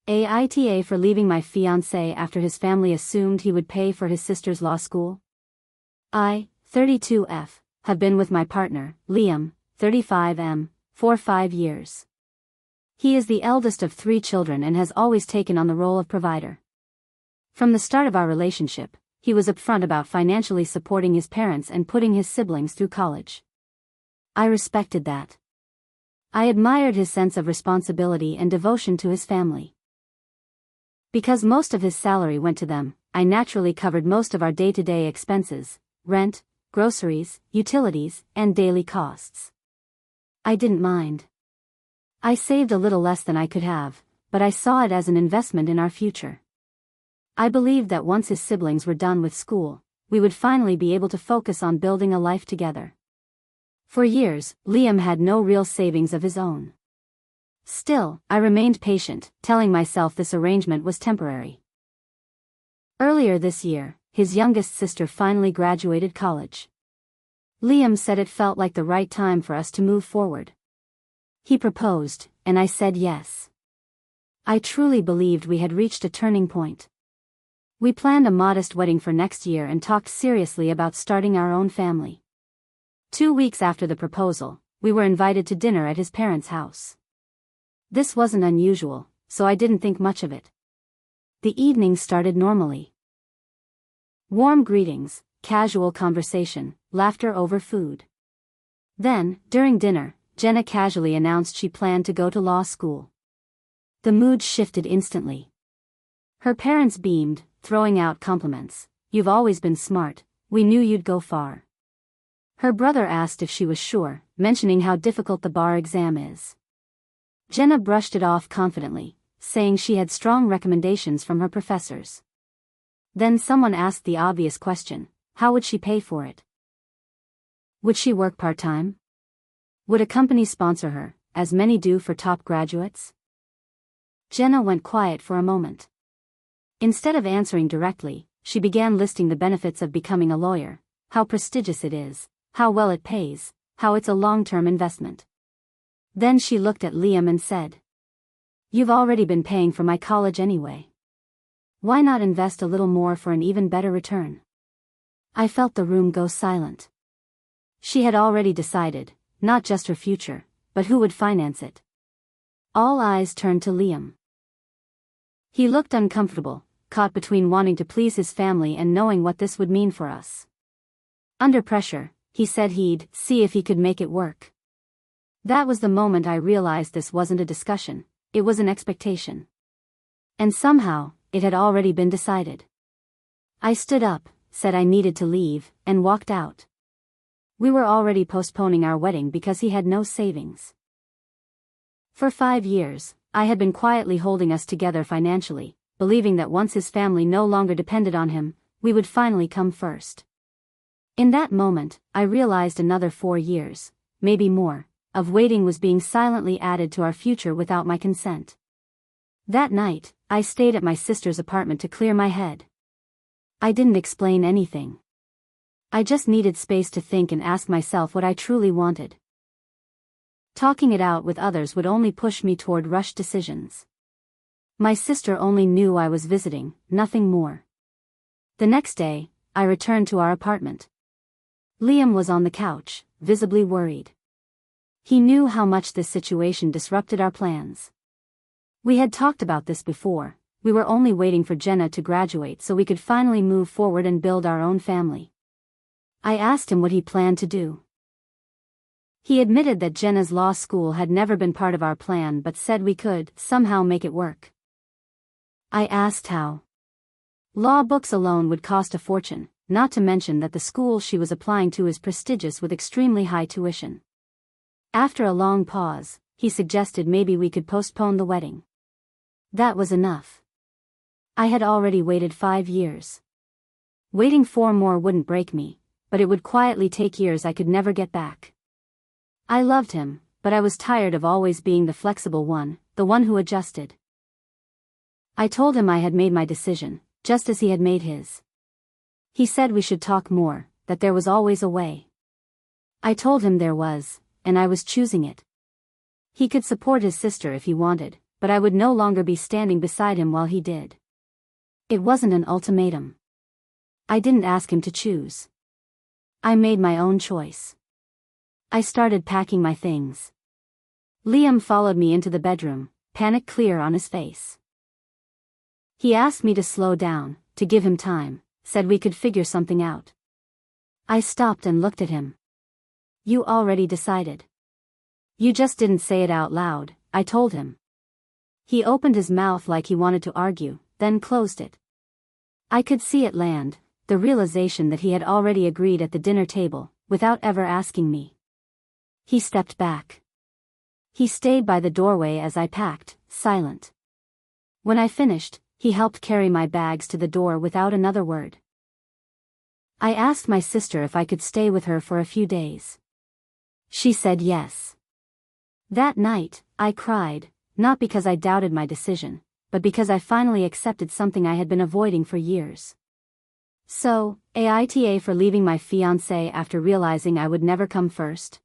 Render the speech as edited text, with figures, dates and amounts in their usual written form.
AITA for leaving my fiancé after his family assumed he would pay for his sister's law school. I, 32F, have been with my partner, Liam, 35M, for 5 years. He is the eldest of 3 children and has always taken on the role of provider. From the start of our relationship, he was upfront about financially supporting his parents and putting his siblings through college. I respected that. I admired his sense of responsibility and devotion to his family. Because most of his salary went to them, I naturally covered most of our day-to-day expenses, rent, groceries, utilities, and daily costs. I didn't mind. I saved a little less than I could have, but I saw it as an investment in our future. I believed that once his siblings were done with school, we would finally be able to focus on building a life together. For years, Liam had no real savings of his own. Still, I remained patient, telling myself this arrangement was temporary. Earlier this year, his youngest sister finally graduated college. Liam said it felt like the right time for us to move forward. He proposed, and I said yes. I truly believed we had reached a turning point. We planned a modest wedding for next year and talked seriously about starting our own family. 2 weeks after the proposal, we were invited to dinner at his parents' house. This wasn't unusual, so I didn't think much of it. The evening started normally. Warm greetings, casual conversation, laughter over food. Then, during dinner, Jenna casually announced she planned to go to law school. The mood shifted instantly. Her parents beamed, throwing out compliments. "You've always been smart, we knew you'd go far." Her brother asked if she was sure, mentioning how difficult the bar exam is. Jenna brushed it off confidently, saying she had strong recommendations from her professors. Then someone asked the obvious question, how would she pay for it? Would she work part-time? Would a company sponsor her, as many do for top graduates? Jenna went quiet for a moment. Instead of answering directly, she began listing the benefits of becoming a lawyer, how prestigious it is, how well it pays, how it's a long-term investment. Then she looked at Liam and said, "You've already been paying for my college anyway. Why not invest a little more for an even better return?" I felt the room go silent. She had already decided, not just her future, but who would finance it. All eyes turned to Liam. He looked uncomfortable, caught between wanting to please his family and knowing what this would mean for us. Under pressure, he said he'd see if he could make it work. That was the moment I realized this wasn't a discussion, it was an expectation. And somehow, it had already been decided. I stood up, said I needed to leave, and walked out. We were already postponing our wedding because he had no savings. For 5 years, I had been quietly holding us together financially, believing that once his family no longer depended on him, we would finally come first. In that moment, I realized another 4 years, maybe more, of waiting was being silently added to our future without my consent. That night, I stayed at my sister's apartment to clear my head. I didn't explain anything. I just needed space to think and ask myself what I truly wanted. Talking it out with others would only push me toward rushed decisions. My sister only knew I was visiting, nothing more. The next day, I returned to our apartment. Liam was on the couch, visibly worried. He knew how much this situation disrupted our plans. We had talked about this before, we were only waiting for Jenna to graduate so we could finally move forward and build our own family. I asked him what he planned to do. He admitted that Jenna's law school had never been part of our plan but said we could somehow make it work. I asked how. Law books alone would cost a fortune, not to mention that the school she was applying to is prestigious with extremely high tuition. After a long pause, he suggested maybe we could postpone the wedding. That was enough. I had already waited 5 years. Waiting 4 more wouldn't break me, but it would quietly take years I could never get back. I loved him, but I was tired of always being the flexible one, the one who adjusted. I told him I had made my decision, just as he had made his. He said we should talk more, that there was always a way. I told him there was, and I was choosing it. He could support his sister if he wanted, but I would no longer be standing beside him while he did. It wasn't an ultimatum. I didn't ask him to choose. I made my own choice. I started packing my things. Liam followed me into the bedroom, panic clear on his face. He asked me to slow down, to give him time, said we could figure something out. I stopped and looked at him. You already decided. You just didn't say it out loud, I told him. He opened his mouth like he wanted to argue, then closed it. I could see it land, the realization that he had already agreed at the dinner table, without ever asking me. He stepped back. He stayed by the doorway as I packed, silent. When I finished, he helped carry my bags to the door without another word. I asked my sister if I could stay with her for a few days. She said yes. That night, I cried, not because I doubted my decision, but because I finally accepted something I had been avoiding for years. So, AITA for leaving my fiancé after realizing I would never come first.